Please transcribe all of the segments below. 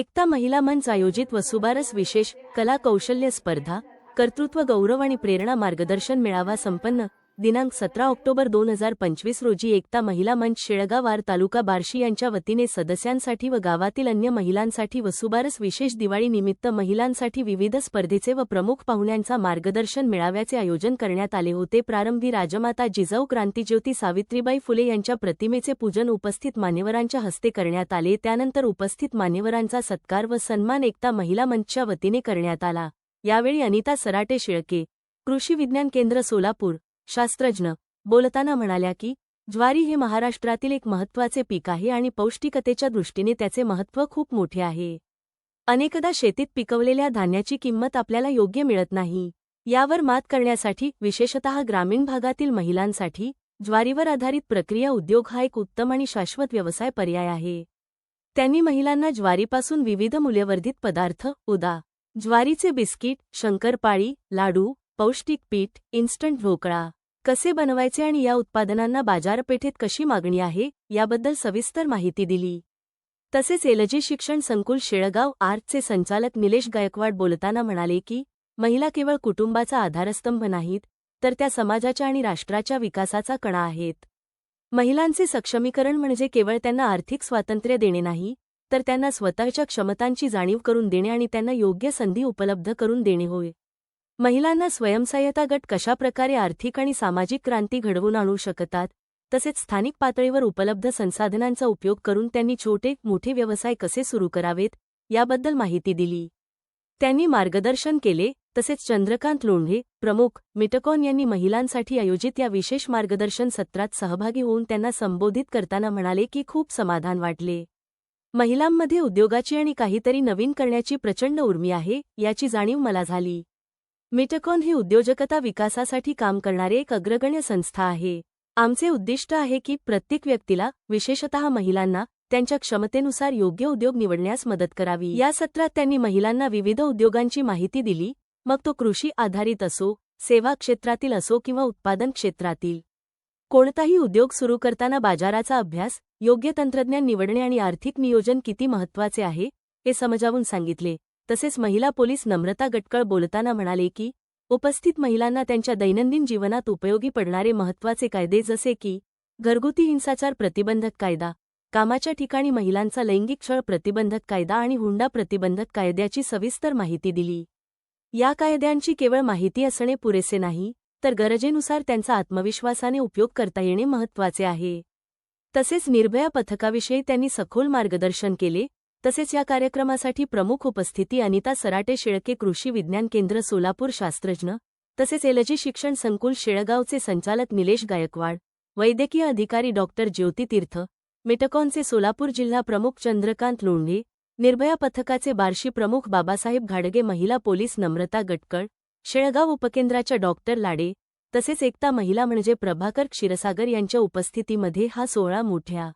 एकता महिला मंच आयोजित वसुबारस विशेष कला कौशल्य स्पर्धा कर्तृत्व गौरव आणि प्रेरणा मार्गदर्शन मेळावा संपन्न दिनांक 17 ऑक्टोबर 2025 रोजी एकता महिला मंच शेळगाव तालुका बार्शी यांच्या वतीने सदस्यांसाठी व गावातील अन्य महिलांसाठी वसुबारस विशेष दिवाळी निमित्त महिलांसाठी विविध स्पर्धेचे व प्रमुख पाहुण्यांचा मार्गदर्शन मेळाव्याचे आयोजन करण्यात आले होते। प्रारंभी राजमाता जिजाऊ क्रांतिज्योती सावित्रीबाई फुले यांच्या प्रतिमेचे पूजन उपस्थित मान्यवरांच्या हस्ते करण्यात आले। त्यानंतर उपस्थित मान्यवरांचा सत्कार व सन्मान एकता महिला मंचच्या वतीने करण्यात आला। यावेळी अनिता सराटे शेळके, कृषी विज्ञान केंद्र सोलापूर शास्त्रज्ञ बोलताना म्हणाल्या की ज्वारी हे महाराष्ट्रातील एक महत्त्वाचे पीक आहे आणि पौष्टिकतेच्या दृष्टीने त्याचे महत्त्व खूप मोठे आहे। अनेकदा शेतीत पिकवलेल्या धान्याची किंमत आपल्याला योग्य मिळत नाही। यावर मात करण्यासाठी विशेषतः ग्रामीण भागातील महिलांसाठी ज्वारीवर आधारित प्रक्रिया उद्योग हा एक उत्तम आणि शाश्वत व्यवसाय पर्याय आहे। त्यांनी महिलांना ज्वारीपासून विविध मूल्यवर्धित पदार्थ उदा. ज्वारीचे बिस्किट, शंकरपाळी, लाडू, पौष्टिक पीठ, इन्स्टंट ढोकळा कसे बनवायचे आणि या उत्पादनांना बाजारपेठेत कशी मागणी आहे याबद्दल सविस्तर माहिती दिली। तसेच एलजी शिक्षण संकुल शेळगाव चे संचालक निलेश गायकवाड बोलताना म्हणाले की महिला केवळ कुटुंबाचा आधारस्तंभ नाहीत, तर त्या समाजाच्या आणि राष्ट्राच्या विकासाचा कणा आहेत। महिलांचे सक्षमीकरण म्हणजे केवळ त्यांना आर्थिक स्वातंत्र्य देणे नाही, तर त्यांना स्वतःच्या क्षमतांची जाणीव करून देणे आणि त्यांना योग्य संधी उपलब्ध करून देणे होय। महिलांना स्वयंसहाय्यता गट कशाप्रकारे आर्थिक आणि सामाजिक क्रांती घडवून आणू शकतात, तसेच स्थानिक पातळीवर उपलब्ध संसाधनांचा उपयोग करून त्यांनी छोटे मोठे व्यवसाय कसे सुरू करावेत याबद्दल माहिती दिली। त्यांनी मार्गदर्शन केले। तसेच चंद्रकांत लोंढे, प्रमुख मिटकॉन यांनी महिलांसाठी आयोजित या विशेष मार्गदर्शन सत्रात सहभागी होऊन त्यांना संबोधित करताना म्हणाले की खूप समाधान वाटले। महिलांमध्ये उद्योगाची आणि काहीतरी नवीन करण्याची प्रचंड उर्मी आहे याची जाणीव मला झाली। मिटकॉन ही उद्योजकता विकासासाठी काम करणारे एक अग्रगण्य संस्था आहे। आमचे उद्दिष्ट आहे की प्रत्येक व्यक्तीला, विशेषतः महिलांना, त्यांच्या क्षमतेनुसार योग्य उद्योग निवडण्यास मदत करावी। या सत्रात त्यांनी महिलांना विविध उद्योगांची माहिती दिली, मग तो कृषी आधारित असो, सेवा क्षेत्रातील असो किंवा उत्पादन क्षेत्रातील। कोणताही उद्योग सुरू करताना बाजाराचा अभ्यास, योग्य तंत्रज्ञान निवडणे आणि आर्थिक नियोजन किती महत्त्वाचे आहे हे समजावून सांगितले। तसेच महिला पोलीस नम्रता गटकळ बोलताना म्हणाले की उपस्थित महिलांना त्यांच्या दैनंदिन जीवनात उपयोगी पडणारे महत्त्वाचे कायदे जसे की घरगुती हिंसाचार प्रतिबंधक कायदा, कामाच्या ठिकाणी महिलांचा लैंगिक छळ प्रतिबंधक कायदा आणि हुंडा प्रतिबंधक कायद्याची सविस्तर माहिती दिली। या कायद्यांची केवळ माहिती असणे पुरेसे नाही, तर गरजेनुसार त्यांचा आत्मविश्वासाने उपयोग करता येणे महत्त्वाचे आहे। तसेच निर्भया पथकाविषयी त्यांनी सखोल मार्गदर्शन केले। तसेच या कार्यक्रमासाठी प्रमुख उपस्थिती अनिता सराटे शेळके, कृषी विज्ञान केंद्र सोलापूर शास्त्रज्ञ, तसेच एलजी शिक्षण संकुल शेळगावचे संचालक निलेश गायकवाड, वैद्यकीय अधिकारी डॉक्टर ज्योती तीर्थ, मिटकॉनचे सोलापूर जिल्हा प्रमुख चंद्रकांत लोंढे, निर्भया पथकाचे बार्शी प्रमुख बाबासाहेब घाडगे, महिला पोलीस नम्रता गटकळ, शेळगाव उपकेंद्राच्या डॉक्टर लाडे, तसेच एकता महिला म्हणजे प्रभाकर क्षीरसागर यांच्या उपस्थितीमध्ये हा सोहळा मोठ्या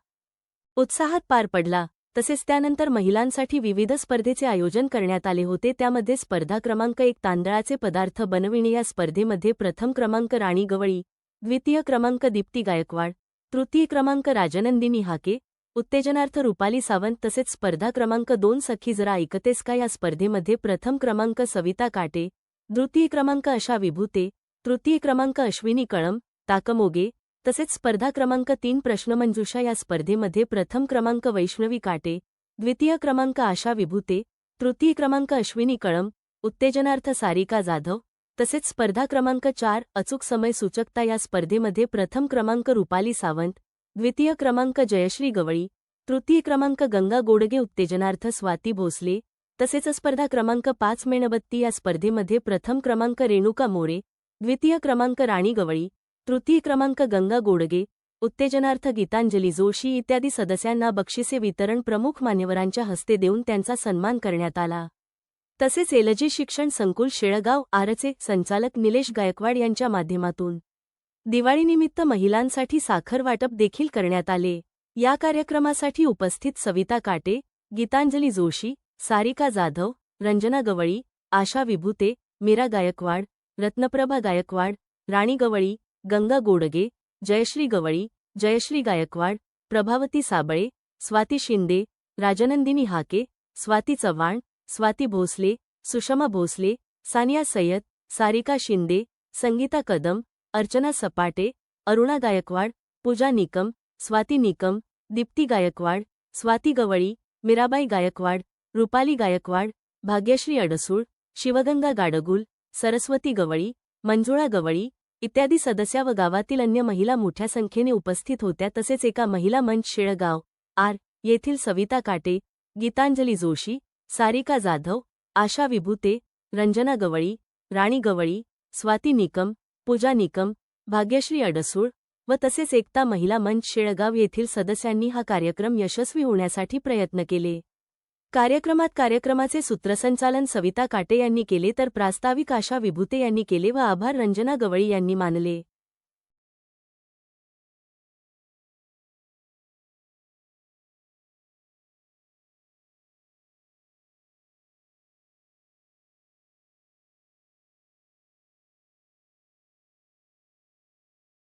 उत्साहात पार पडला। तसेच त्यानंतर महिलांसाठी विविध स्पर्धेचे आयोजन करण्यात आले होते। त्यामध्ये स्पर्धा क्रमांक 1 तांदळाचे पदार्थ बनविणे या स्पर्धेमध्ये प्रथम क्रमांक राणी गवळी, द्वितीय क्रमांक दीप्ती गायकवाड, तृतीय क्रमांक राजनंदिनी हाके, उत्तेजनार्थ रुपाली सावंत, तसेच स्पर्धा क्रमांक 2 सखी जरा ऐकतेस का या स्पर्धेमध्ये प्रथम क्रमांक सविता काटे, द्वितीय क्रमांक आशा विभूते, तृतीय क्रमांक अश्विनी कळम ताकमोगे, तसेच स्पर्धा क्रमांक 3 प्रश्नमंजुषा या स्पर्धेमध्ये प्रथम क्रमांक वैष्णवी काटे, द्वितीय क्रमांक आशा विभूते, तृतीय क्रमांक अश्विनी कळम, उत्तेजनार्थ सारिका जाधव, तसेच स्पर्धा क्रमांक 4 अचूक समय सूचकता या स्पर्धेमध्ये प्रथम क्रमांक रुपाली सावंत, द्वितीय क्रमांक जयश्री गवळी, तृतीय क्रमांक गंगा गोडगे, उत्तेजनार्थ स्वाती भोसले, तसेच स्पर्धा क्रमांक 5 मेणबत्ती या स्पर्धेमध्ये प्रथम क्रमांक रेणुका मोरे, द्वितीय क्रमांक राणी गवळी, तृतीय क्रमांक गंगा गोडगे, उत्तेजनार्थ गीतांजली जोशी इत्यादी सदस्यांना बक्षिसे वितरण प्रमुख मान्यवरांच्या हस्ते देऊन त्यांचा सन्मान करण्यात आला। तसेच एलजी शिक्षण संकुल शेळगाव चे संचालक निलेश गायकवाड यांच्या माध्यमातून दिवाळीनिमित्त महिलांसाठी साखर वाटप देखील करण्यात आले। या कार्यक्रमासाठी उपस्थित सविता काटे, गीतांजली जोशी, सारिका जाधव, रंजना गवळी, आशा विभूते, मीरा गायकवाड, रत्नप्रभा गायकवाड, राणी गवळी, गंगा गोडगे, जयश्री गवळी, जयश्री गायकवाड, प्रभावती साबळे, स्वाती शिंदे, राजनंदिनी हाके, स्वाती चव्हाण, स्वाती भोसले, सुषमा भोसले, सानिया सय्यद, सारिका शिंदे, संगीता कदम, अर्चना सपाटे, अरुणा गायकवाड, पूजा निकम, स्वाती निकम, दीप्ती गायकवाड, स्वाती गवळी, मीराबाई गायकवाड, रुपाली गायकवाड, भाग्यश्री अडसूळ, शिवगंगा गाडगुल, सरस्वती गवळी, मंजुळा गवळी इत्यादी सदस्या व गावातील अन्य महिला मोठ्या संख्येने उपस्थित होत्या. तसेच एका महिला मंच शेळगाव आर येथील सविता काटे, गीतांजली जोशी, सारिका जाधव, आशा विभूते, रंजना गवळी, राणी गवळी, स्वाती निकम, पूजा निकम, भाग्यश्री अडसूळ व तसेच एकता महिला मंच शेळगाव येथील सदस्यांनी हा कार्यक्रम यशस्वी होण्यासाठी प्रयत्न केले. कार्यक्रमाचे सूत्रसंचालन सविता काटे यांनी केले तर प्रास्ताविक आशा विभूते यांनी केले व आभार रंजना गवळी यांनी मानले.